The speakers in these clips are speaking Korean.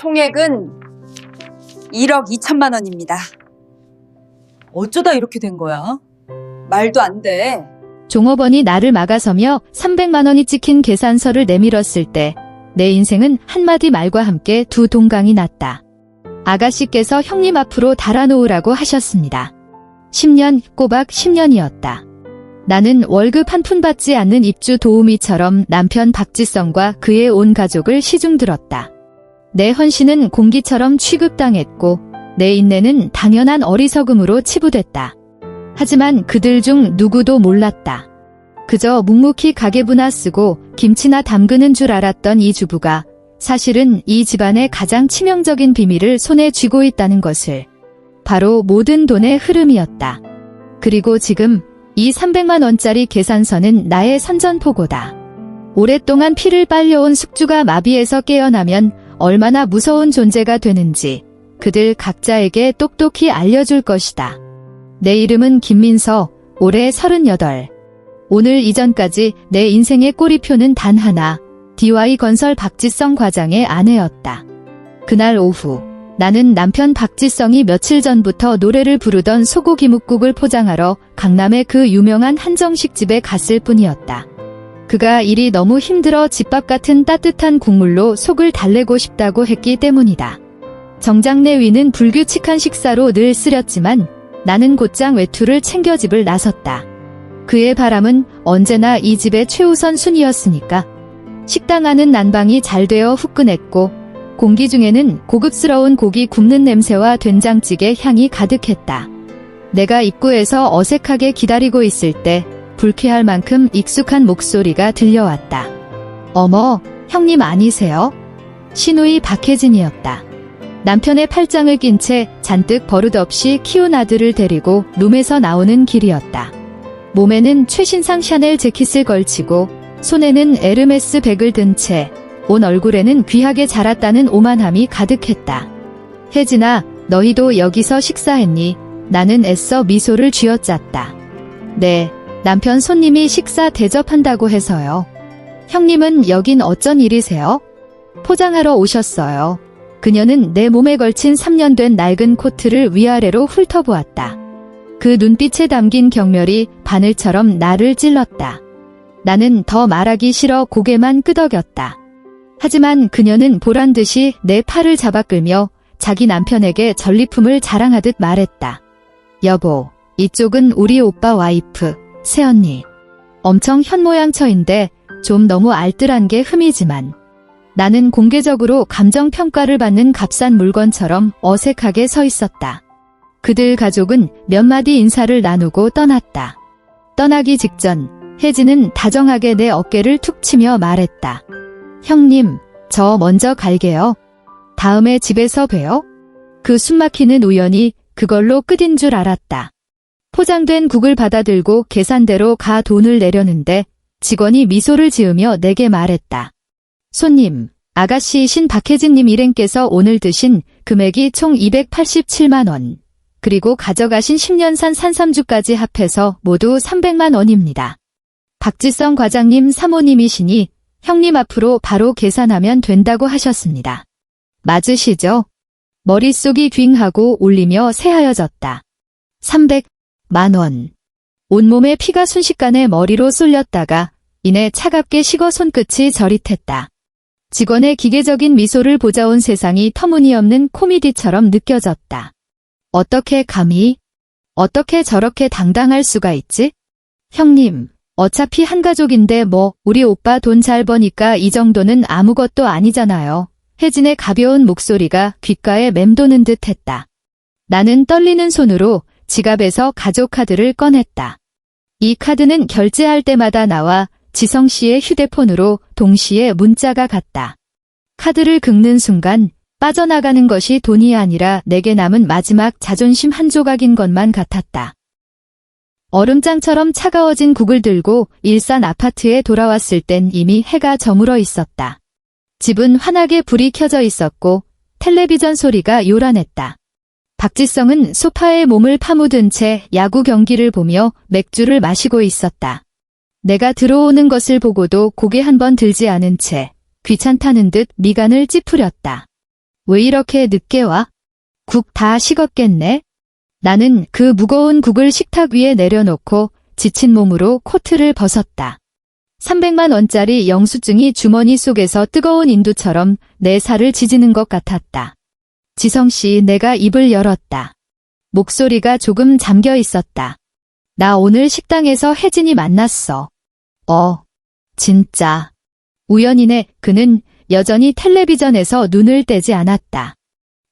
총액은 1억 2천만 원입니다. 어쩌다 이렇게 된 거야? 말도 안 돼. 종업원이 나를 막아서며 300만 원이 찍힌 계산서를 내밀었을 때 내 인생은 한마디 말과 함께 두 동강이 났다. 아가씨께서 형님 앞으로 달아놓으라고 하셨습니다. 10년, 꼬박 10년이었다. 나는 월급 한 푼 받지 않는 입주 도우미처럼 남편 박지성과 그의 온 가족을 시중들었다. 내 헌신은 공기처럼 취급당했고 내 인내는 당연한 어리석음으로 치부됐다. 하지만 그들 중 누구도 몰랐다. 그저 묵묵히 가계부나 쓰고 김치나 담그는 줄 알았던 이 주부가 사실은 이 집안의 가장 치명적인 비밀을 손에 쥐고 있다는 것을. 바로 모든 돈의 흐름이었다. 그리고 지금 이 300만 원짜리 계산서는 나의 선전포고다. 오랫동안 피를 빨려온 숙주가 마비에서 깨어나면 얼마나 무서운 존재가 되는지 그들 각자에게 똑똑히 알려줄 것이다. 내 이름은 김민서, 올해 38. 오늘 이전까지 내 인생의 꼬리표는 단 하나, DY건설 박지성 과장의 아내였다. 그날 오후, 나는 남편 박지성이 며칠 전부터 노래를 부르던 소고기묵국을 포장하러 강남의 그 유명한 한정식집에 갔을 뿐이었다. 그가 일이 너무 힘들어 집밥 같은 따뜻한 국물로 속을 달래고 싶다고 했기 때문이다. 정장 내 위는 불규칙한 식사로 늘 쓰렸지만 나는 곧장 외투를 챙겨 집을 나섰다. 그의 바람은 언제나 이 집의 최우선 순위였으니까. 식당 안은 난방이 잘 되어 후끈했고 공기 중에는 고급스러운 고기 굽는 냄새와 된장찌개 향이 가득했다. 내가 입구에서 어색하게 기다리고 있을 때 불쾌할 만큼 익숙한 목소리가 들려왔다. 어머, 형님 아니세요? 시누이 박혜진이었다. 남편의 팔짱을 낀 채 잔뜩 버릇없이 키운 아들을 데리고 룸에서 나오는 길이었다. 몸에는 최신상 샤넬 재킷을 걸치고 손에는 에르메스 백을 든 채 온 얼굴에는 귀하게 자랐다는 오만함이 가득했다. 혜진아, 너희도 여기서 식사했니? 나는 애써 미소를 쥐어짰다. 네, 남편 손님이 식사 대접한다고 해서요. 형님은 여긴 어쩐 일이세요? 포장하러 오셨어요. 그녀는 내 몸에 걸친 3년 된 낡은 코트를 위아래로 훑어보았다. 그 눈빛에 담긴 경멸이 바늘처럼 나를 찔렀다. 나는 더 말하기 싫어 고개만 끄덕였다. 하지만 그녀는 보란듯이 내 팔을 잡아 끌며 자기 남편에게 전리품을 자랑하듯 말했다. 여보, 이쪽은 우리 오빠 와이프, 새언니. 엄청 현모양처인데 좀 너무 알뜰한 게 흠이지만 나는 공개적으로 감정평가를 받는 값싼 물건처럼 어색하게 서 있었다. 그들 가족은 몇 마디 인사를 나누고 떠났다. 떠나기 직전 혜진은 다정하게 내 어깨를 툭 치며 말했다. 형님, 저 먼저 갈게요. 다음에 집에서 봬요. 그 숨막히는 우연이 그걸로 끝인 줄 알았다. 포장된 국을 받아들고 계산대로 가 돈을 내려는데 직원이 미소를 지으며 내게 말했다. 손님, 아가씨이신 박혜진님 일행께서 오늘 드신 금액이 총 287만 원, 그리고 가져가신 10년산 산삼주까지 합해서 모두 300만 원입니다. 박지성 과장님 사모님이시니 형님 앞으로 바로 계산하면 된다고 하셨습니다. 맞으시죠? 머릿속이 휑하고 울리며 새하여졌다. 300만 원. 온몸에 피가 순식간에 머리로 쏠렸다가 이내 차갑게 식어 손끝이 저릿했다. 직원의 기계적인 미소를 보자온 세상이 터무니없는 코미디처럼 느껴졌다. 어떻게 감히? 어떻게 저렇게 당당할 수가 있지? 형님, 어차피 한 가족인데 뭐 우리 오빠 돈 잘 버니까 이 정도는 아무것도 아니잖아요. 혜진의 가벼운 목소리가 귓가에 맴도는 듯 했다. 나는 떨리는 손으로 지갑에서 가족 카드를 꺼냈다. 이 카드는 결제할 때마다 나와 지성 씨의 휴대폰으로 동시에 문자가 갔다. 카드를 긁는 순간 빠져나가는 것이 돈이 아니라 내게 남은 마지막 자존심 한 조각인 것만 같았다. 얼음장처럼 차가워진 국을 들고 일산 아파트에 돌아왔을 땐 이미 해가 저물어 있었다. 집은 환하게 불이 켜져 있었고 텔레비전 소리가 요란했다. 박지성은 소파에 몸을 파묻은 채 야구 경기를 보며 맥주를 마시고 있었다. 내가 들어오는 것을 보고도 고개 한 번 들지 않은 채 귀찮다는 듯 미간을 찌푸렸다. 왜 이렇게 늦게 와? 국 다 식었겠네? 나는 그 무거운 국을 식탁 위에 내려놓고 지친 몸으로 코트를 벗었다. 300만 원짜리 영수증이 주머니 속에서 뜨거운 인두처럼 내 살을 지지는 것 같았다. 지성씨, 내가 입을 열었다. 목소리가 조금 잠겨 있었다. 나 오늘 식당에서 혜진이 만났어. 진짜. 우연이네. 그는 여전히 텔레비전에서 눈을 떼지 않았다.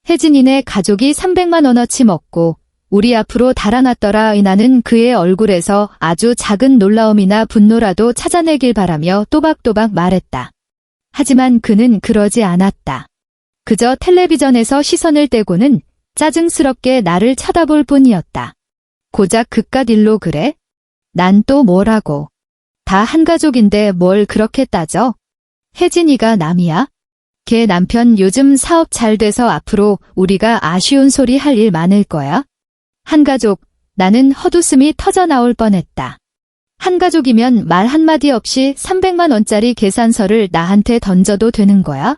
혜진이네 가족이 300만 원어치 먹고 우리 앞으로 달아났더라. 나는 그의 얼굴에서 아주 작은 놀라움이나 분노라도 찾아내길 바라며 또박또박 말했다. 하지만 그는 그러지 않았다. 그저 텔레비전에서 시선을 떼고는 짜증스럽게 나를 쳐다볼 뿐이었다. 고작 그깟 일로 그래? 난 또 뭐라고. 다 한 가족인데 뭘 그렇게 따져? 혜진이가 남이야? 걔 남편 요즘 사업 잘 돼서 앞으로 우리가 아쉬운 소리 할 일 많을 거야? 한 가족, 나는 헛웃음이 터져 나올 뻔했다. 한 가족이면 말 한마디 없이 300만 원짜리 계산서를 나한테 던져도 되는 거야?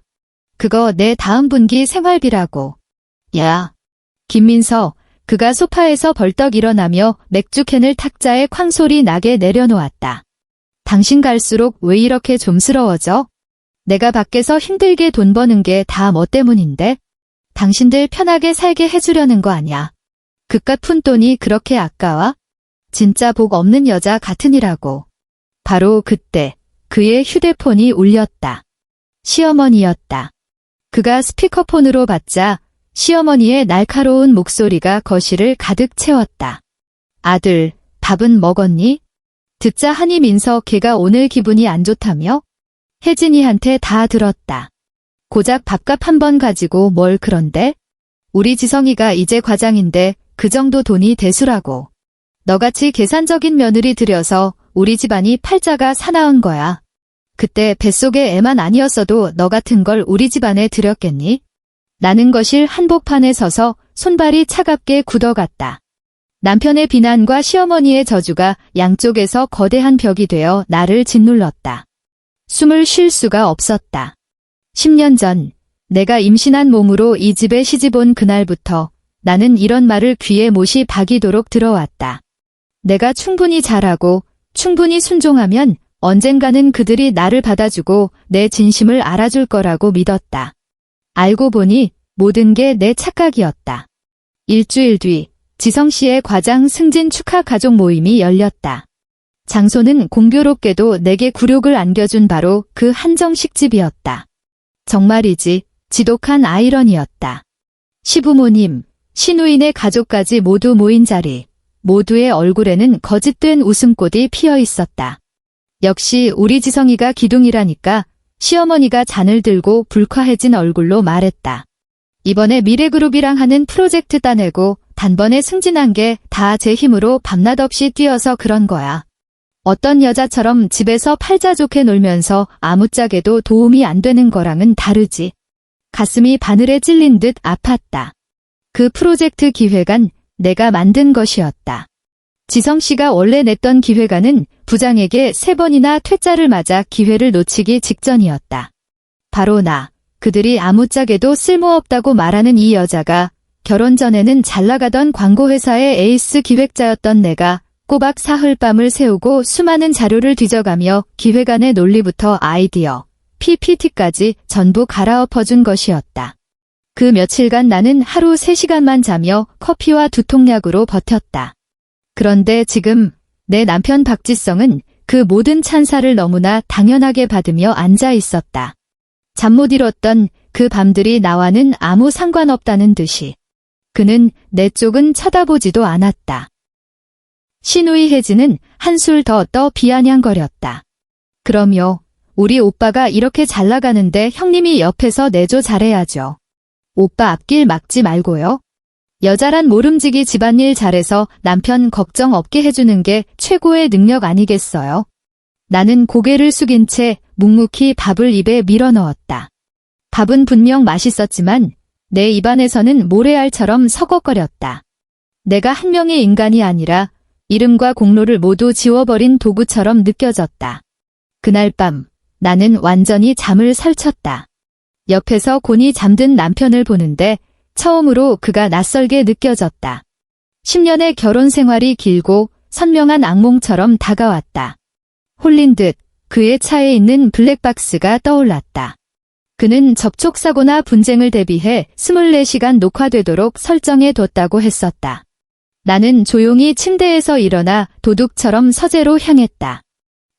그거 내 다음 분기 생활비라고. 야. 김민서, 그가 소파에서 벌떡 일어나며 맥주캔을 탁자에 쾅소리 나게 내려놓았다. 당신 갈수록 왜 이렇게 좀스러워져? 내가 밖에서 힘들게 돈 버는 게 다 뭐 때문인데? 당신들 편하게 살게 해주려는 거 아냐. 그깟 푼돈이 그렇게 아까워? 진짜 복 없는 여자 같으니라고. 바로 그때 그의 휴대폰이 울렸다. 시어머니였다. 그가 스피커폰으로 받자 시어머니의 날카로운 목소리가 거실을 가득 채웠다. 아들, 밥은 먹었니? 듣자 하니 민서, 걔가 오늘 기분이 안 좋다며? 혜진이한테 다 들었다. 고작 밥값 한 번 가지고 뭘 그런데? 우리 지성이가 이제 과장인데 그 정도 돈이 대수라고. 너같이 계산적인 며느리 들여서 우리 집안이 팔자가 사나운 거야. 그때 뱃속에 애만 아니었어도 너 같은 걸 우리 집안에 들였겠니? 나는 거실 한복판에 서서 손발이 차갑게 굳어갔다. 남편의 비난과 시어머니의 저주가 양쪽에서 거대한 벽이 되어 나를 짓눌렀다. 숨을 쉴 수가 없었다. 10년 전 내가 임신한 몸으로 이 집에 시집온 그날부터 나는 이런 말을 귀에 못이 박이도록 들어왔다. 내가 충분히 잘하고 충분히 순종하면 언젠가는 그들이 나를 받아주고 내 진심을 알아줄 거라고 믿었다. 알고 보니 모든 게 내 착각이었다. 일주일 뒤 지성씨의 과장 승진 축하 가족 모임이 열렸다. 장소는 공교롭게도 내게 굴욕을 안겨준 바로 그 한정식집이었다. 정말이지 지독한 아이러니였다. 시부모님, 시누이네 가족까지 모두 모인 자리. 모두의 얼굴에는 거짓된 웃음꽃이 피어 있었다. 역시 우리 지성이가 기둥이라니까. 시어머니가 잔을 들고 불쾌해진 얼굴로 말했다. 이번에 미래그룹이랑 하는 프로젝트 따내고 단번에 승진한 게 다 제 힘으로 밤낮 없이 뛰어서 그런 거야. 어떤 여자처럼 집에서 팔자 좋게 놀면서 아무짝에도 도움이 안 되는 거랑은 다르지. 가슴이 바늘에 찔린 듯 아팠다. 그 프로젝트 기획안 내가 만든 것이었다. 지성씨가 원래 냈던 기획안은 부장에게 3번이나 퇴짜를 맞아 기회를 놓치기 직전이었다. 바로 나, 그들이 아무짝에도 쓸모없다고 말하는 이 여자가 결혼 전에는 잘나가던 광고회사의 에이스 기획자였던 내가 꼬박 사흘밤을 새우고 수많은 자료를 뒤져가며 기획안의 논리부터 아이디어, PPT까지 전부 갈아엎어준 것이었다. 그 며칠간 나는 하루 3시간만 자며 커피와 두통약으로 버텼다. 그런데 지금 내 남편 박지성은 그 모든 찬사를 너무나 당연하게 받으며 앉아 있었다. 잠 못 이뤘던 그 밤들이 나와는 아무 상관없다는 듯이. 그는 내 쪽은 쳐다보지도 않았다. 시누이 혜진은 한술 더 떠 비아냥거렸다. 그럼요. 우리 오빠가 이렇게 잘 나가는데 형님이 옆에서 내조 잘해야죠. 오빠 앞길 막지 말고요. 여자란 모름지기 집안일 잘해서 남편 걱정 없게 해주는 게 최고의 능력 아니겠어요? 나는 고개를 숙인 채 묵묵히 밥을 입에 밀어넣었다. 밥은 분명 맛있었지만 내 입안에서는 모래알처럼 서걱거렸다. 내가 한 명의 인간이 아니라 이름과 공로를 모두 지워버린 도구처럼 느껴졌다. 그날 밤 나는 완전히 잠을 설쳤다. 옆에서 곤히 잠든 남편을 보는데 처음으로 그가 낯설게 느껴졌다. 10년의 결혼 생활이 길고 선명한 악몽처럼 다가왔다. 홀린 듯 그의 차에 있는 블랙박스가 떠올랐다. 그는 접촉사고나 분쟁을 대비해 24시간 녹화되도록 설정해 뒀다고 했었다. 나는 조용히 침대에서 일어나 도둑처럼 서재로 향했다.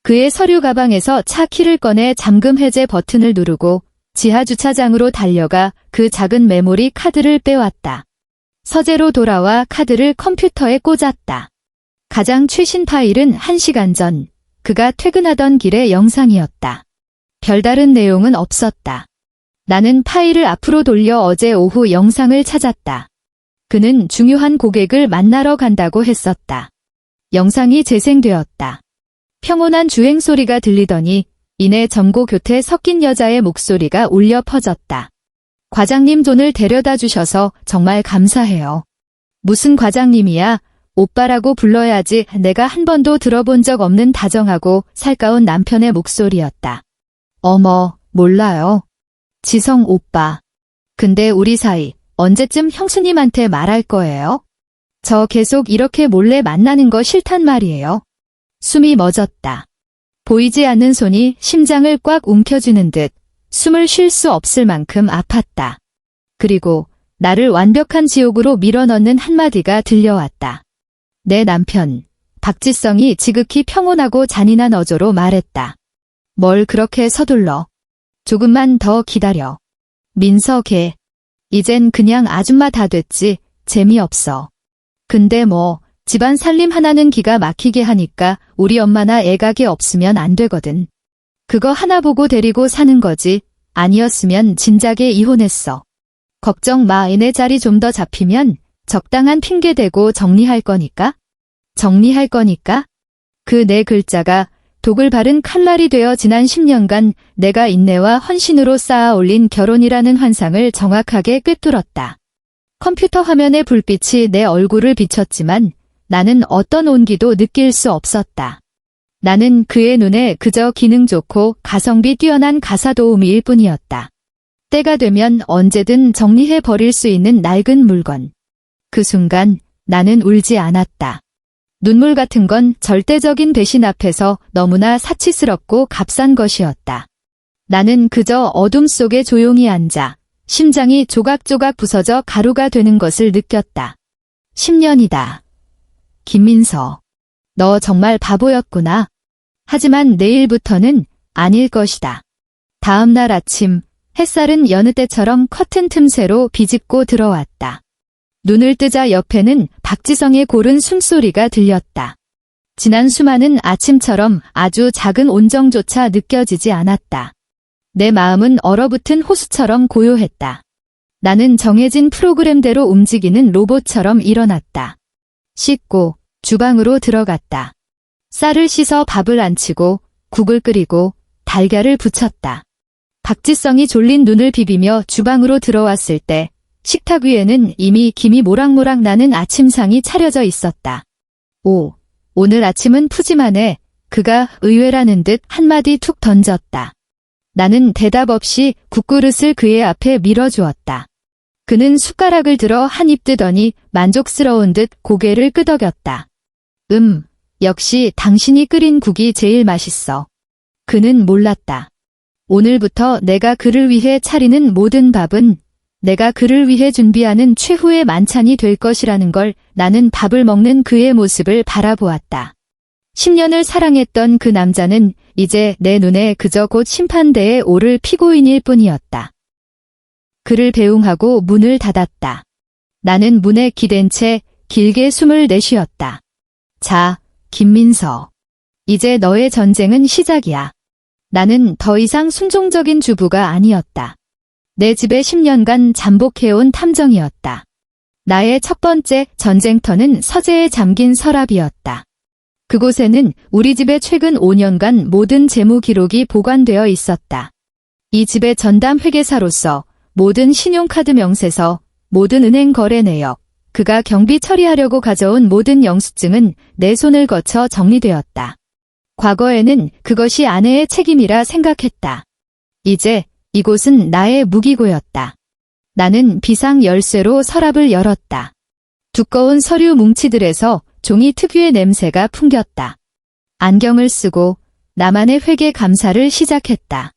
그의 서류 가방에서 차 키를 꺼내 잠금 해제 버튼을 누르고 지하 주차장으로 달려가 그 작은 메모리 카드를 빼왔다. 서재로 돌아와 카드를 컴퓨터에 꽂았다. 가장 최신 파일은 1시간 전 그가 퇴근하던 길의 영상이었다. 별다른 내용은 없었다. 나는 파일을 앞으로 돌려 어제 오후 영상을 찾았다. 그는 중요한 고객을 만나러 간다고 했었다. 영상이 재생되었다. 평온한 주행 소리가 들리더니 이내 점고 교태 섞인 여자의 목소리가 울려 퍼졌다. 과장님 돈을 데려다 주셔서 정말 감사해요. 무슨 과장님이야? 오빠라고 불러야지. 내가 한 번도 들어본 적 없는 다정하고 살가운 남편의 목소리였다. 어머, 몰라요. 지성 오빠. 근데 우리 사이 언제쯤 형수님한테 말할 거예요? 저 계속 이렇게 몰래 만나는 거 싫단 말이에요. 숨이 멎었다. 보이지 않는 손이 심장을 꽉 움켜쥐는 듯 숨을 쉴 수 없을 만큼 아팠다. 그리고 나를 완벽한 지옥으로 밀어넣는 한마디가 들려왔다. 내 남편, 박지성이 지극히 평온하고 잔인한 어조로 말했다. 뭘 그렇게 서둘러. 조금만 더 기다려. 민석애. 이젠 그냥 아줌마 다 됐지. 재미없어. 근데 뭐 집안 살림 하나는 기가 막히게 하니까 우리 엄마나 애각이 없으면 안 되거든. 그거 하나 보고 데리고 사는 거지. 아니었으면 진작에 이혼했어. 걱정 마. 애네 자리 좀 더 잡히면 적당한 핑계 대고 정리할 거니까? 정리할 거니까? 그 네 글자가 독을 바른 칼날이 되어 지난 10년간 내가 인내와 헌신으로 쌓아 올린 결혼이라는 환상을 정확하게 꿰뚫었다. 컴퓨터 화면의 불빛이 내 얼굴을 비췄지만 나는 어떤 온기도 느낄 수 없었다. 나는 그의 눈에 그저 기능 좋고 가성비 뛰어난 가사 도우미일 뿐이었다. 때가 되면 언제든 정리해 버릴 수 있는 낡은 물건. 그 순간 나는 울지 않았다. 눈물 같은 건 절대적인 배신 앞에서 너무나 사치스럽고 값싼 것이었다. 나는 그저 어둠 속에 조용히 앉아 심장이 조각조각 부서져 가루가 되는 것을 느꼈다. 10년이다. 김민서. 너 정말 바보였구나. 하지만 내일부터는 아닐 것이다. 다음 날 아침 햇살은 여느 때처럼 커튼 틈새로 비집고 들어왔다. 눈을 뜨자 옆에는 박지성의 고른 숨소리가 들렸다. 지난 수많은 아침처럼 아주 작은 온정조차 느껴지지 않았다. 내 마음은 얼어붙은 호수처럼 고요했다. 나는 정해진 프로그램대로 움직이는 로봇처럼 일어났다. 씻고 주방으로 들어갔다. 쌀을 씻어 밥을 안치고 국을 끓이고 달걀을 부쳤다. 박지성이 졸린 눈을 비비며 주방으로 들어왔을 때 식탁 위에는 이미 김이 모락모락 나는 아침상이 차려져 있었다. 오, 오늘 아침은 푸짐하네. 그가 의외라는 듯 한마디 툭 던졌다. 나는 대답 없이 국그릇을 그의 앞에 밀어주었다. 그는 숟가락을 들어 한 입 뜨더니 만족스러운 듯 고개를 끄덕였다. 역시 당신이 끓인 국이 제일 맛있어. 그는 몰랐다. 오늘부터 내가 그를 위해 차리는 모든 밥은 내가 그를 위해 준비하는 최후의 만찬이 될 것이라는 걸 나는 밥을 먹는 그의 모습을 바라보았다. 10년을 사랑했던 그 남자는 이제 내 눈에 그저 곧 심판대에 오를 피고인일 뿐이었다. 그를 배웅하고 문을 닫았다. 나는 문에 기댄 채 길게 숨을 내쉬었다. 자, 김민서. 이제 너의 전쟁은 시작이야. 나는 더 이상 순종적인 주부가 아니었다. 내 집에 10년간 잠복해온 탐정이었다. 나의 첫 번째 전쟁터는 서재에 잠긴 서랍이었다. 그곳에는 우리 집의 최근 5년간 모든 재무 기록이 보관되어 있었다. 이 집의 전담 회계사로서 모든 신용카드 명세서, 모든 은행 거래 내역, 그가 경비 처리하려고 가져온 모든 영수증은 내 손을 거쳐 정리되었다. 과거에는 그것이 아내의 책임이라 생각했다. 이제 이곳은 나의 무기고였다. 나는 비상 열쇠로 서랍을 열었다. 두꺼운 서류 뭉치들에서 종이 특유의 냄새가 풍겼다. 안경을 쓰고 나만의 회계 감사를 시작했다.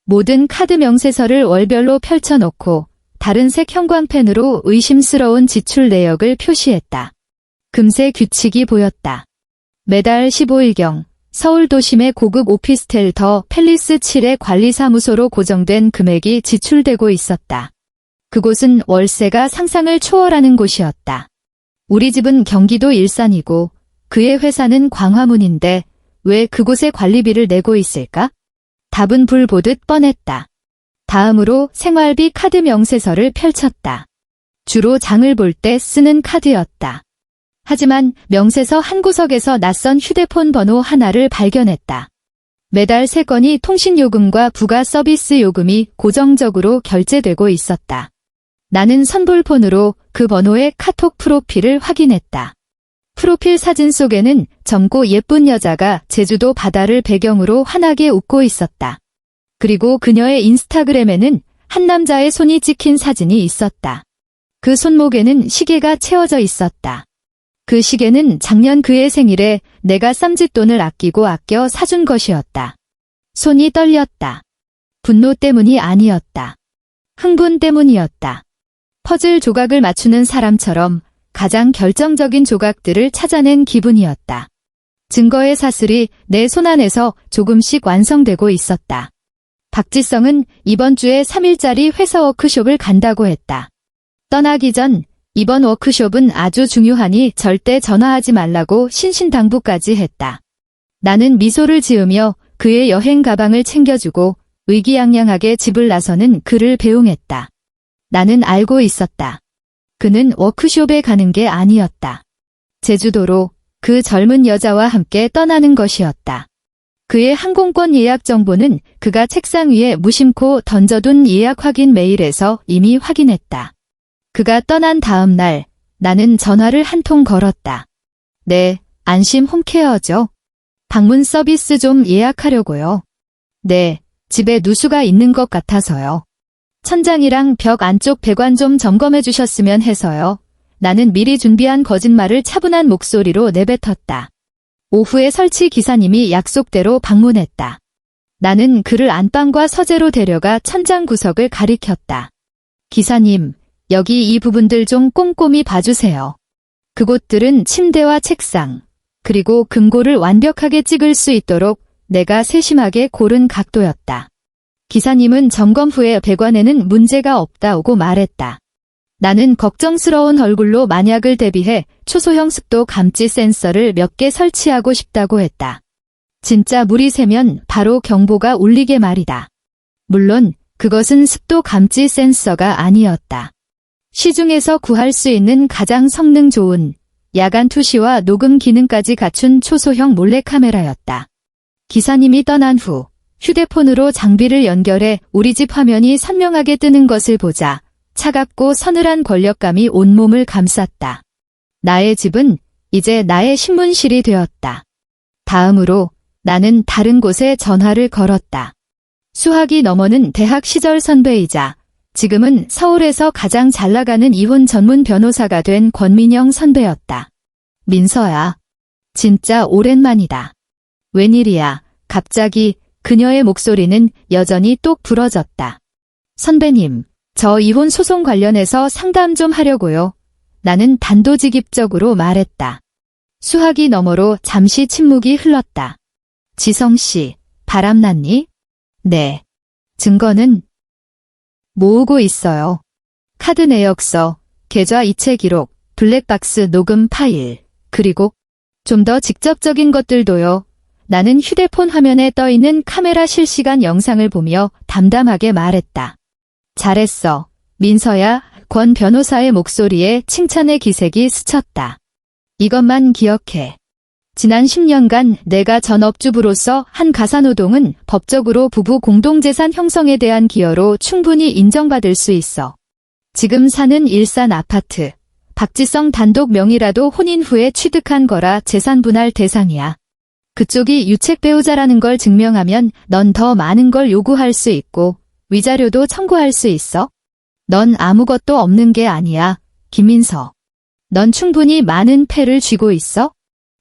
모든 카드 명세서를 월별로 펼쳐놓고 다른 색 형광펜으로 의심스러운 지출 내역을 표시했다. 금세 규칙이 보였다. 매달 15일경 서울 도심의 고급 오피스텔 더 팰리스 7의 관리사무소로 고정된 금액이 지출되고 있었다. 그곳은 월세가 상상을 초월하는 곳이었다. 우리 집은 경기도 일산이고 그의 회사는 광화문인데 왜 그곳에 관리비를 내고 있을까? 답은 불 보듯 뻔했다. 다음으로 생활비 카드 명세서를 펼쳤다. 주로 장을 볼 때 쓰는 카드였다. 하지만 명세서 한 구석에서 낯선 휴대폰 번호 하나를 발견했다. 매달 3건이 통신요금과 부가 서비스 요금이 고정적으로 결제되고 있었다. 나는 선불폰으로 그 번호의 카톡 프로필을 확인했다. 프로필 사진 속에는 젊고 예쁜 여자가 제주도 바다를 배경으로 환하게 웃고 있었다. 그리고 그녀의 인스타그램에는 한 남자의 손이 찍힌 사진이 있었다. 그 손목에는 시계가 채워져 있었다. 그 시계는 작년 그의 생일에 내가 쌈짓돈을 아껴 사준 것이었다. 손이 떨렸다. 분노 때문이 아니었다. 흥분 때문이었다. 퍼즐 조각을 맞추는 사람처럼 가장 결정적인 조각들을 찾아낸 기분이었다. 증거의 사슬이 내 손안에서 조금씩 완성되고 있었다. 박지성은 이번 주에 3일짜리 회사 워크숍을 간다고 했다. 떠나기 전 이번 워크숍은 아주 중요하니 절대 전화하지 말라고 신신당부까지 했다. 나는 미소를 지으며 그의 여행 가방을 챙겨주고 의기양양하게 집을 나서는 그를 배웅했다. 나는 알고 있었다. 그는 워크숍에 가는 게 아니었다. 제주도로 그 젊은 여자와 함께 떠나는 것이었다. 그의 항공권 예약 정보는 그가 책상 위에 무심코 던져둔 예약 확인 메일에서 이미 확인했다. 그가 떠난 다음 날 나는 전화를 한 통 걸었다. 네, 안심 홈케어죠. 방문 서비스 좀 예약하려고요. 네, 집에 누수가 있는 것 같아서요. 천장이랑 벽 안쪽 배관 좀 점검해 주셨으면 해서요. 나는 미리 준비한 거짓말을 차분한 목소리로 내뱉었다. 오후에 설치 기사님이 약속대로 방문했다. 나는 그를 안방과 서재로 데려가 천장 구석을 가리켰다. 기사님, 여기 이 부분들 좀 꼼꼼히 봐주세요. 그곳들은 침대와 책상, 그리고 금고를 완벽하게 찍을 수 있도록 내가 세심하게 고른 각도였다. 기사님은 점검 후에 배관에는 문제가 없다고 말했다. 나는 걱정스러운 얼굴로 만약을 대비해 초소형 습도 감지 센서를 몇 개 설치하고 싶다고 했다. 진짜 물이 새면 바로 경보가 울리게 말이다. 물론 그것은 습도 감지 센서가 아니었다. 시중에서 구할 수 있는 가장 성능 좋은 야간 투시와 녹음 기능까지 갖춘 초소형 몰래카메라였다. 기사님이 떠난 후 휴대폰으로 장비를 연결해 우리 집 화면이 선명하게 뜨는 것을 보자 차갑고 서늘한 권력감이 온몸을 감쌌다. 나의 집은 이제 나의 신문실이 되었다. 다음으로 나는 다른 곳에 전화를 걸었다. 수학이 넘어는 대학 시절 선배이자 지금은 서울에서 가장 잘나가는 이혼 전문 변호사가 된 권민영 선배였다. 민서야, 진짜 오랜만이다. 웬일이야, 갑자기 그녀의 목소리는 여전히 똑 부러졌다. 선배님, 저 이혼 소송 관련해서 상담 좀 하려고요. 나는 단도직입적으로 말했다. 수학이 너머로 잠시 침묵이 흘렀다. 지성씨, 바람났니? 네. 증거는? 모으고 있어요. 카드 내역서, 계좌 이체 기록, 블랙박스 녹음 파일, 그리고 좀 더 직접적인 것들도요. 나는 휴대폰 화면에 떠있는 카메라 실시간 영상을 보며 담담하게 말했다. 잘했어. 민서야, 권 변호사의 목소리에 칭찬의 기색이 스쳤다. 이것만 기억해. 지난 10년간 내가 전업주부로서 한 가사노동은 법적으로 부부 공동재산 형성에 대한 기여로 충분히 인정받을 수 있어. 지금 사는 일산 아파트, 박지성 단독 명의라도 혼인 후에 취득한 거라 재산 분할 대상이야. 그쪽이 유책 배우자라는 걸 증명하면 넌 더 많은 걸 요구할 수 있고 위자료도 청구할 수 있어. 넌 아무것도 없는 게 아니야, 김민서. 넌 충분히 많은 패를 쥐고 있어.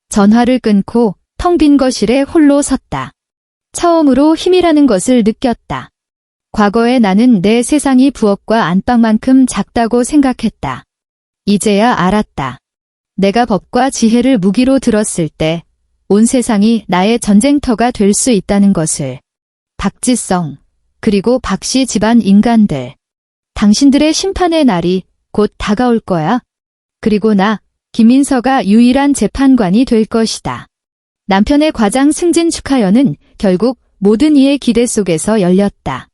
전화를 끊고 텅 빈 거실에 홀로 섰다. 처음으로 힘이라는 것을 느꼈다. 과거에 나는 내 세상이 부엌과 안방만큼 작다고 생각했다. 이제야 알았다. 내가 법과 지혜를 무기로 들었을 때 온 세상이 나의 전쟁터가 될 수 있다는 것을. 박지성, 그리고 박씨 집안 인간들. 당신들의 심판의 날이 곧 다가올 거야. 그리고 나, 김민서가 유일한 재판관이 될 것이다. 남편의 과장 승진 축하연은 결국 모든 이의 기대 속에서 열렸다.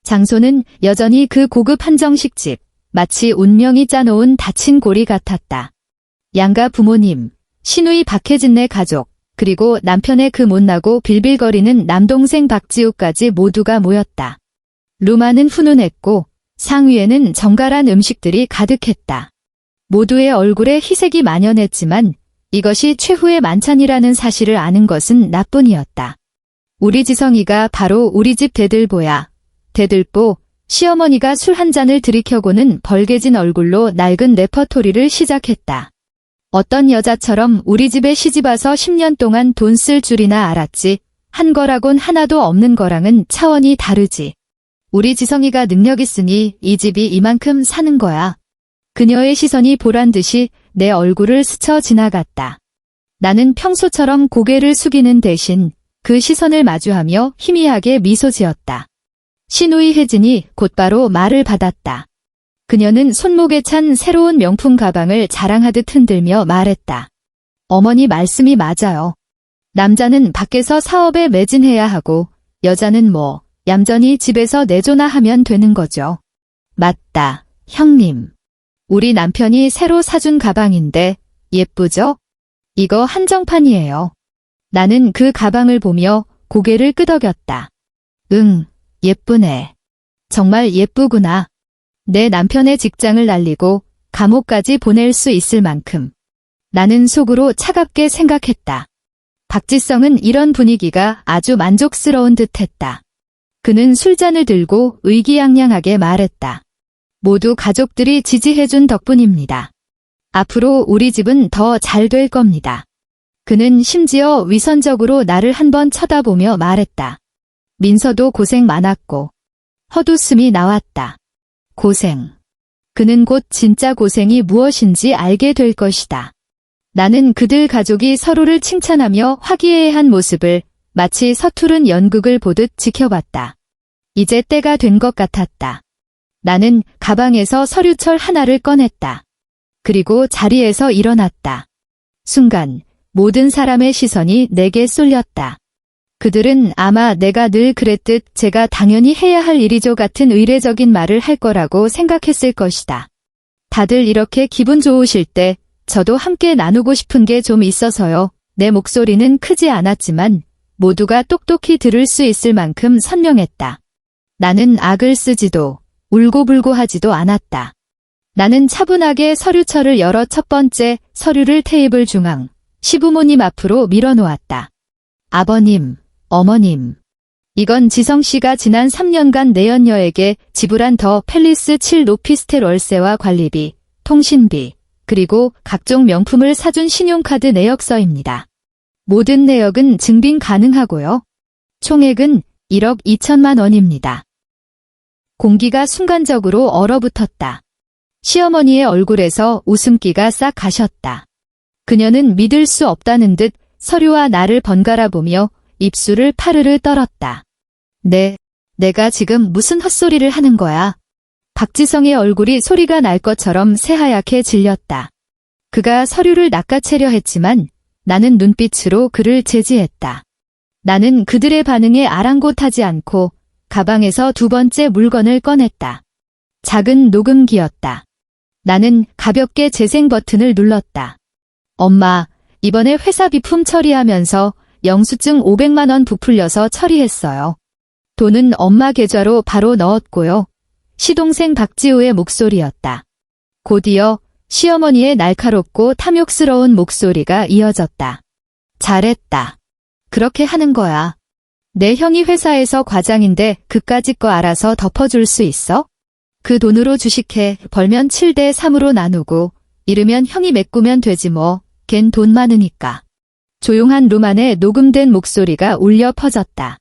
장소는 여전히 그 고급 한정식집, 마치 운명이 짜놓은 닫힌 고리 같았다. 양가 부모님, 시누이 박혜진네 가족, 그리고 남편의 그 못나고 빌빌거리는 남동생 박지우까지 모두가 모였다. 루마는 훈훈했고 상위에는 정갈한 음식들이 가득했다. 모두의 얼굴에 희색이 만연했지만 이것이 최후의 만찬이라는 사실을 아는 것은 나뿐이었다. 우리 지성이가 바로 우리 집 대들보야. 대들보, 시어머니가 술 한 잔을 들이켜고는 벌개진 얼굴로 낡은 레퍼토리를 시작했다. 어떤 여자처럼 우리 집에 시집와서 10년 동안 돈 쓸 줄이나 알았지. 한 거라곤 하나도 없는 거랑은 차원이 다르지. 우리 지성이가 능력 있으니 이 집이 이만큼 사는 거야. 그녀의 시선이 보란 듯이 내 얼굴을 스쳐 지나갔다. 나는 평소처럼 고개를 숙이는 대신 그 시선을 마주하며 희미하게 미소 지었다. 시누이 혜진이 곧바로 말을 받았다. 그녀는 손목에 찬 새로운 명품 가방을 자랑하듯 흔들며 말했다. 어머니 말씀이 맞아요. 남자는 밖에서 사업에 매진해야 하고 여자는 얌전히 집에서 내조나 하면 되는 거죠. 맞다, 형님. 우리 남편이 새로 사준 가방인데 예쁘죠? 이거 한정판이에요. 나는 그 가방을 보며 고개를 끄덕였다. 응, 예쁘네. 정말 예쁘구나. 내 남편의 직장을 날리고 감옥까지 보낼 수 있을 만큼. 나는 속으로 차갑게 생각했다. 박지성은 이런 분위기가 아주 만족스러운 듯했다. 그는 술잔을 들고 의기양양하게 말했다. 모두 가족들이 지지해준 덕분입니다. 앞으로 우리 집은 더 잘 될 겁니다. 그는 심지어 위선적으로 나를 한번 쳐다보며 말했다. 민서도 고생 많았고. 헛웃음이 나왔다. 고생. 그는 곧 진짜 고생이 무엇인지 알게 될 것이다. 나는 그들 가족이 서로를 칭찬하며 화기애애한 모습을 마치 서투른 연극을 보듯 지켜봤다. 이제 때가 된 것 같았다. 나는 가방에서 서류철 하나를 꺼냈다. 그리고 자리에서 일어났다. 순간 모든 사람의 시선이 내게 쏠렸다. 그들은 아마 내가 늘 그랬듯 제가 당연히 해야 할 일이죠 같은 의례적인 말을 할 거라고 생각했을 것이다. 다들 이렇게 기분 좋으실 때 저도 함께 나누고 싶은 게 좀 있어서요. 내 목소리는 크지 않았지만 모두가 똑똑히 들을 수 있을 만큼 선명했다. 나는 악을 쓰지도 울고불고 하지도 않았다. 나는 차분하게 서류철을 열어 첫 번째 서류를 테이블 중앙 시부모님 앞으로 밀어놓았다. 아버님, 어머님. 이건 지성씨가 지난 3년간 내연녀에게 지불한 더 팰리스 7 오피스텔 월세와 관리비, 통신비, 그리고 각종 명품을 사준 신용카드 내역서입니다. 모든 내역은 증빙 가능하고요. 총액은 1억 2천만 원입니다. 공기가 순간적으로 얼어붙었다. 시어머니의 얼굴에서 웃음기가 싹 가셨다. 그녀는 믿을 수 없다는 듯 서류와 나를 번갈아 보며 입술을 파르르 떨었다. 내가 지금 무슨 헛소리를 하는 거야? 박지성의 얼굴이 소리가 날 것처럼 새하얗게 질렸다. 그가 서류를 낚아채려 했지만 나는 눈빛으로 그를 제지했다. 나는 그들의 반응에 아랑곳하지 않고 가방에서 두 번째 물건을 꺼냈다. 작은 녹음기였다. 나는 가볍게 재생 버튼을 눌렀다. 엄마, 이번에 회사 비품 처리하면서 영수증 500만 원 부풀려서 처리했어요. 돈은 엄마 계좌로 바로 넣었고요. 시동생 박지우의 목소리였다. 곧이어 시어머니의 날카롭고 탐욕스러운 목소리가 이어졌다. 잘했다. 그렇게 하는 거야. 내 형이 회사에서 과장인데 그까짓 거 알아서 덮어줄 수 있어? 그 돈으로 주식해 벌면 7대 3으로 나누고 이르면 형이 메꾸면 되지 뭐. 걘 돈 많으니까. 조용한 룸 안에 녹음된 목소리가 울려 퍼졌다.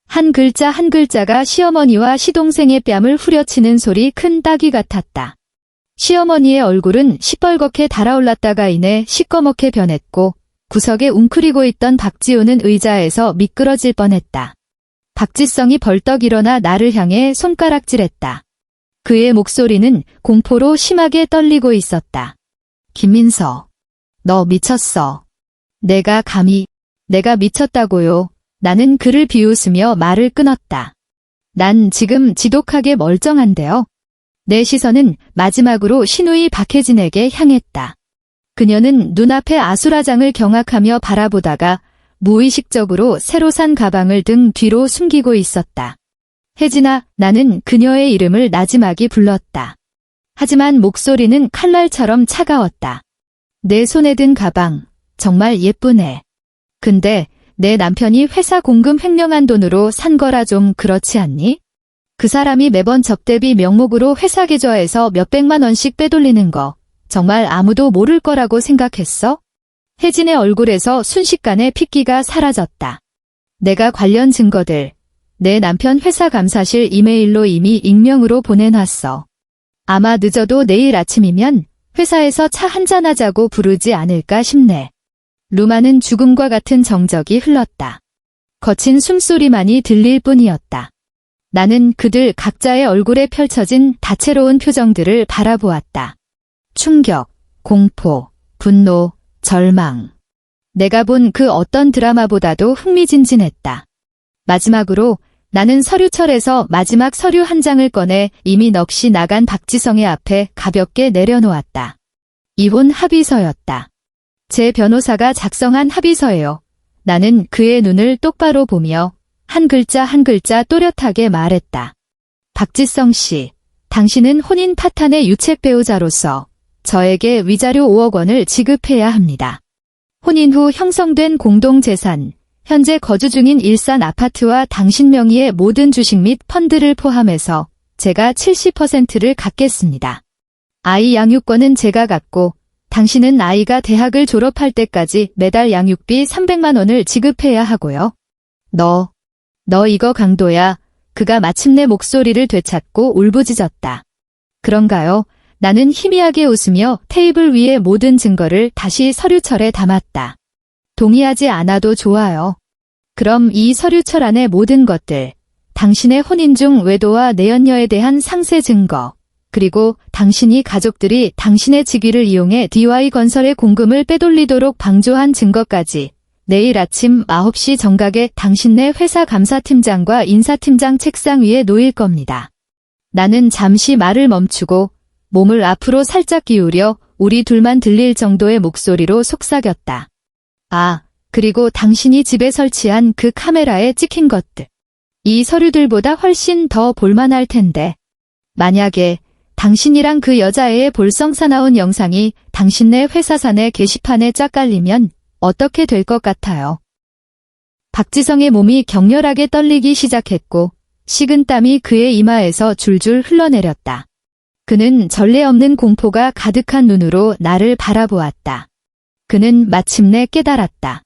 한 글자 한 글자가 시어머니와 시동생의 뺨을 후려치는 소리 큰 따귀 같았다. 시어머니의 얼굴은 시뻘겋게 달아올랐다가 이내 시꺼멓게 변했고 구석에 웅크리고 있던 박지우는 의자에서 미끄러질 뻔했다. 박지성이 벌떡 일어나 나를 향해 손가락질했다. 그의 목소리는 공포로 심하게 떨리고 있었다. 김민서, 너 미쳤어. 내가 미쳤다고요. 나는 그를 비웃으며 말을 끊었다. 난 지금 지독하게 멀쩡한데요. 내 시선은 마지막으로 신우이 박혜진에게 향했다. 그녀는 눈앞의 아수라장을 경악하며 바라보다가 무의식적으로 새로 산 가방을 등 뒤로 숨기고 있었다. 혜진아, 나는 그녀의 이름을 나지막이 불렀다. 하지만 목소리는 칼날처럼 차가웠다. 내 손에 든 가방, 정말 예쁘네. 근데 내 남편이 회사 공금 횡령한 돈으로 산 거라 좀 그렇지 않니? 그 사람이 매번 접대비 명목으로 회사 계좌에서 몇백만 원씩 빼돌리는 거 정말 아무도 모를 거라고 생각했어? 혜진의 얼굴에서 순식간에 핏기가 사라졌다. 내가 관련 증거들 내 남편 회사 감사실 이메일로 이미 익명으로 보내놨어. 아마 늦어도 내일 아침이면 회사에서 차 한잔하자고 부르지 않을까 싶네. 루마는 죽음과 같은 정적이 흘렀다. 거친 숨소리만이 들릴 뿐이었다. 나는 그들 각자의 얼굴에 펼쳐진 다채로운 표정들을 바라보았다. 충격, 공포, 분노, 절망. 내가 본 그 어떤 드라마보다도 흥미진진했다. 마지막으로 나는 서류철에서 마지막 서류 한 장을 꺼내 이미 넋이 나간 박지성의 앞에 가볍게 내려놓았다. 이혼 합의서였다. 제 변호사가 작성한 합의서예요. 나는 그의 눈을 똑바로 보며 한 글자 한 글자 또렷하게 말했다. 박지성 씨, 당신은 혼인 파탄의 유책 배우자로서 저에게 위자료 5억 원을 지급해야 합니다. 혼인 후 형성된 공동재산, 현재 거주 중인 일산 아파트와 당신 명의의 모든 주식 및 펀드를 포함해서 제가 70%를 갖겠습니다. 아이 양육권은 제가 갖고 당신은 아이가 대학을 졸업할 때까지 매달 양육비 300만 원을 지급해야 하고요. 너 이거 강도야. 그가 마침내 목소리를 되찾고 울부짖었다. 그런가요? 나는 희미하게 웃으며 테이블 위의 모든 증거를 다시 서류철에 담았다. 동의하지 않아도 좋아요. 그럼 이 서류철 안의 모든 것들, 당신의 혼인 중 외도와 내연녀에 대한 상세 증거, 그리고 당신이 가족들이 당신의 직위를 이용해 DY건설의 공금을 빼돌리도록 방조한 증거까지 내일 아침 9시 정각에 당신네 회사 감사팀장과 인사팀장 책상 위에 놓일 겁니다. 나는 잠시 말을 멈추고 몸을 앞으로 살짝 기울여 우리 둘만 들릴 정도의 목소리로 속삭였다. 아, 그리고 당신이 집에 설치한 그 카메라에 찍힌 것들. 이 서류들보다 훨씬 더 볼만할 텐데. 만약에 당신이랑 그 여자애의 볼썽사나운 영상이 당신네 회사산의 게시판에 쫙 깔리면 어떻게 될 것 같아요? 박지성의 몸이 격렬하게 떨리기 시작했고 식은땀이 그의 이마에서 줄줄 흘러내렸다. 그는 전례 없는 공포가 가득한 눈으로 나를 바라보았다. 그는 마침내 깨달았다.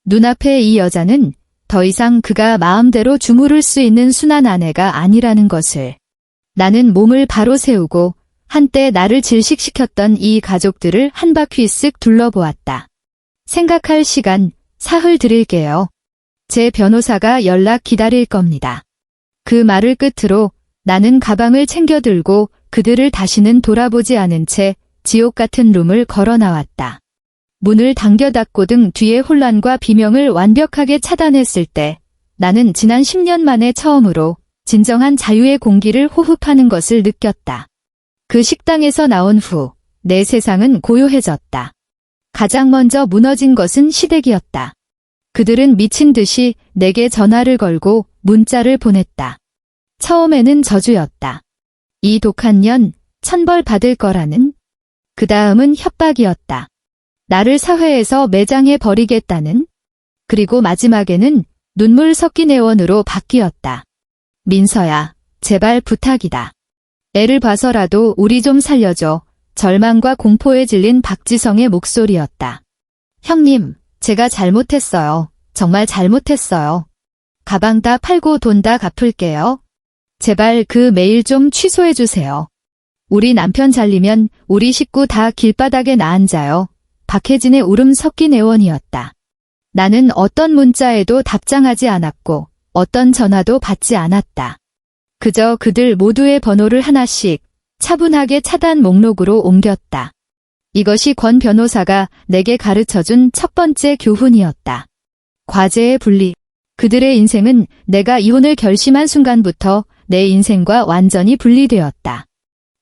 눈앞의 이 여자는 더 이상 그가 마음대로 주무를 수 있는 순한 아내가 아니라는 것을. 나는 몸을 바로 세우고 한때 나를 질식시켰던 이 가족들을 한 바퀴 쓱 둘러보았다. 생각할 시간, 사흘 드릴게요. 제 변호사가 연락 기다릴 겁니다. 그 말을 끝으로 나는 가방을 챙겨 들고 그들을 다시는 돌아보지 않은 채 지옥 같은 룸을 걸어 나왔다. 문을 당겨 닫고 등 뒤의 혼란과 비명을 완벽하게 차단했을 때 나는 지난 10년 만에 처음으로 진정한 자유의 공기를 호흡하는 것을 느꼈다. 그 식당에서 나온 후 내 세상은 고요해졌다. 가장 먼저 무너진 것은 시댁이었다. 그들은 미친 듯이 내게 전화를 걸고 문자를 보냈다. 처음에는 저주였다. 이 독한 년, 천벌 받을 거라는. 그 다음은 협박이었다. 나를 사회에서 매장해 버리겠다는. 그리고 마지막에는 눈물 섞인 애원으로 바뀌었다. 민서야, 제발 부탁이다. 애를 봐서라도 우리 좀 살려줘. 절망과 공포에 질린 박지성의 목소리였다. 형님, 제가 잘못했어요. 정말 잘못했어요. 가방 다 팔고 돈 다 갚을게요. 제발 그 메일 좀 취소해주세요. 우리 남편 잘리면 우리 식구 다 길바닥에 나앉아요. 박혜진의 울음 섞인 애원이었다. 나는 어떤 문자에도 답장하지 않았고 어떤 전화도 받지 않았다. 그저 그들 모두의 번호를 하나씩 차분하게 차단 목록으로 옮겼다. 이것이 권 변호사가 내게 가르쳐준 첫 번째 교훈이었다. 과제의 분리. 그들의 인생은 내가 이혼을 결심한 순간부터 내 인생과 완전히 분리되었다.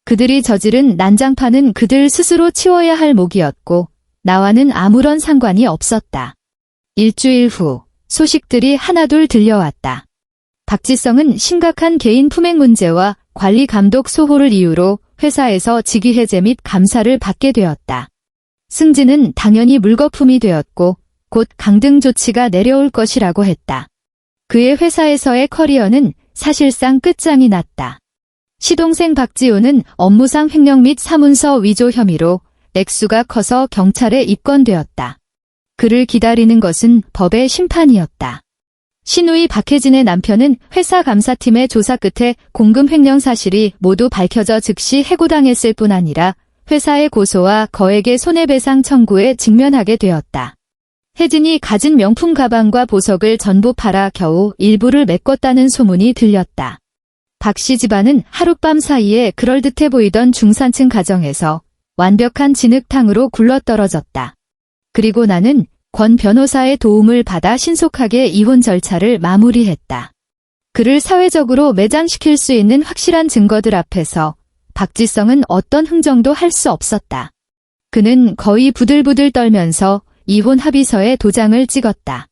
그들이 저지른 난장판은 그들 스스로 치워야 할 몫이었고 나와는 아무런 상관이 없었다. 일주일 후 소식들이 하나둘 들려왔다. 박지성은 심각한 개인 품행 문제와 관리 감독 소홀을 이유로 회사에서 직위해제 및 감사를 받게 되었다. 승진은 당연히 물거품이 되었고 곧 강등 조치가 내려올 것이라고 했다. 그의 회사에서의 커리어는 사실상 끝장이 났다. 시동생 박지우는 업무상 횡령 및 사문서 위조 혐의로 액수가 커서 경찰에 입건되었다. 그를 기다리는 것은 법의 심판이었다. 신우이 박혜진의 남편은 회사 감사팀의 조사 끝에 공금 횡령 사실이 모두 밝혀져 즉시 해고당했을 뿐 아니라 회사의 고소와 거액의 손해배상 청구에 직면하게 되었다. 혜진이 가진 명품 가방과 보석을 전부 팔아 겨우 일부를 메꿨다는 소문이 들렸다. 박 씨 집안은 하룻밤 사이에 그럴듯해 보이던 중산층 가정에서 완벽한 진흙탕으로 굴러떨어졌다. 그리고 나는 권 변호사의 도움을 받아 신속하게 이혼 절차를 마무리했다. 그를 사회적으로 매장시킬 수 있는 확실한 증거들 앞에서 박지성은 어떤 흥정도 할 수 없었다. 그는 거의 부들부들 떨면서 이혼 합의서에 도장을 찍었다.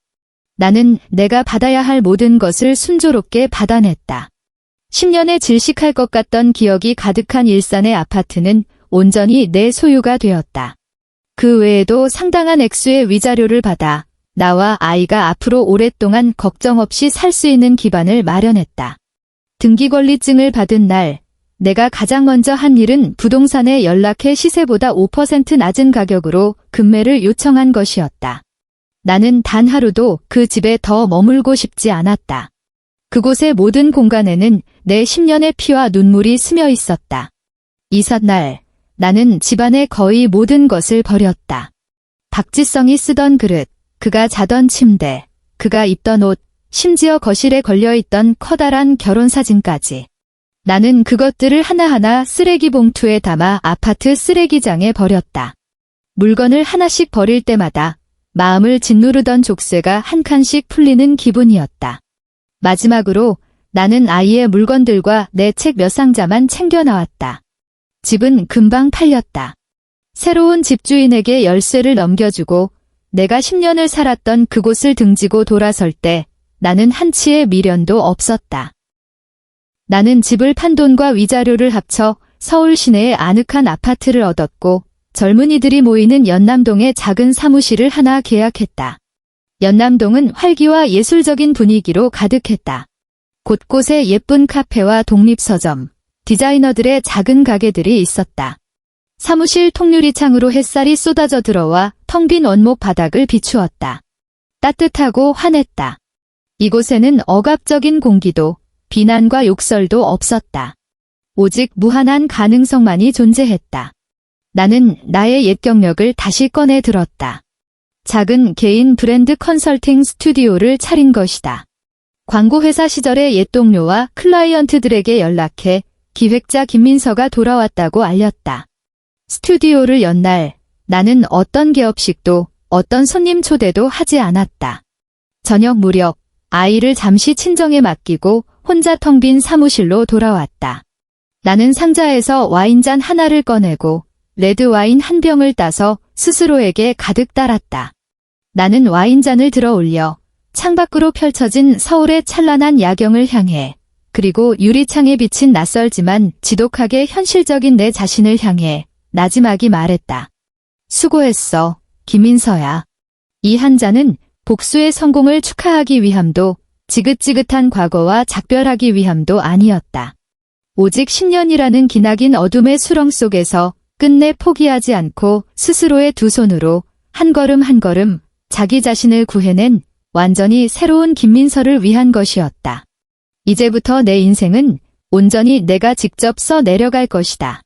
나는 내가 받아야 할 모든 것을 순조롭게 받아냈다. 10년에 질식할 것 같던 기억이 가득한 일산의 아파트는 온전히 내 소유가 되었다. 그 외에도 상당한 액수의 위자료를 받아 나와 아이가 앞으로 오랫동안 걱정 없이 살 수 있는 기반을 마련했다. 등기권리증을 받은 날, 내가 가장 먼저 한 일은 부동산에 연락해 시세보다 5% 낮은 가격으로 급매를 요청한 것이었다. 나는 단 하루도 그 집에 더 머물고 싶지 않았다. 그곳의 모든 공간에는 내 10년의 피와 눈물이 스며 있었다. 이삿날, 나는 집안의 거의 모든 것을 버렸다. 박지성이 쓰던 그릇, 그가 자던 침대, 그가 입던 옷, 심지어 거실에 걸려있던 커다란 결혼사진까지. 나는 그것들을 하나하나 쓰레기 봉투에 담아 아파트 쓰레기장에 버렸다. 물건을 하나씩 버릴 때마다 마음을 짓누르던 족쇄가 한 칸씩 풀리는 기분이었다. 마지막으로 나는 아이의 물건들과 내 책 몇 상자만 챙겨 나왔다. 집은 금방 팔렸다. 새로운 집주인에게 열쇠를 넘겨주고 내가 10년을 살았던 그곳을 등지고 돌아설 때 나는 한치의 미련도 없었다. 나는 집을 판 돈과 위자료를 합쳐 서울 시내의 아늑한 아파트를 얻었고 젊은이들이 모이는 연남동의 작은 사무실을 하나 계약했다. 연남동은 활기와 예술적인 분위기로 가득했다. 곳곳에 예쁜 카페와 독립서점, 디자이너들의 작은 가게들이 있었다. 사무실 통유리창으로 햇살이 쏟아져 들어와 텅 빈 원목 바닥을 비추었다. 따뜻하고 환했다. 이곳에는 억압적인 공기도 비난과 욕설도 없었다. 오직 무한한 가능성만이 존재했다. 나는 나의 옛 경력을 다시 꺼내 들었다. 작은 개인 브랜드 컨설팅 스튜디오를 차린 것이다. 광고회사 시절의 옛 동료와 클라이언트들에게 연락해 기획자 김민서가 돌아왔다고 알렸다. 스튜디오를 연 날 나는 어떤 개업식도 어떤 손님 초대도 하지 않았다. 저녁 무렵 아이를 잠시 친정에 맡기고 혼자 텅 빈 사무실로 돌아왔다. 나는 상자에서 와인잔 하나를 꺼내고 레드와인 한 병을 따서 스스로에게 가득 따랐다. 나는 와인잔을 들어 올려 창밖으로 펼쳐진 서울의 찬란한 야경을 향해 그리고 유리창에 비친 낯설지만 지독하게 현실적인 내 자신을 향해 나지막이 말했다. 수고했어, 김민서야. 이 한 잔은 복수의 성공을 축하하기 위함도 지긋지긋한 과거와 작별하기 위함도 아니었다. 오직 10년이라는 기나긴 어둠의 수렁 속에서 끝내 포기하지 않고 스스로의 두 손으로 한 걸음 한 걸음 자기 자신을 구해낸 완전히 새로운 김민서를 위한 것이었다. 이제부터 내 인생은 온전히 내가 직접 써 내려갈 것이다.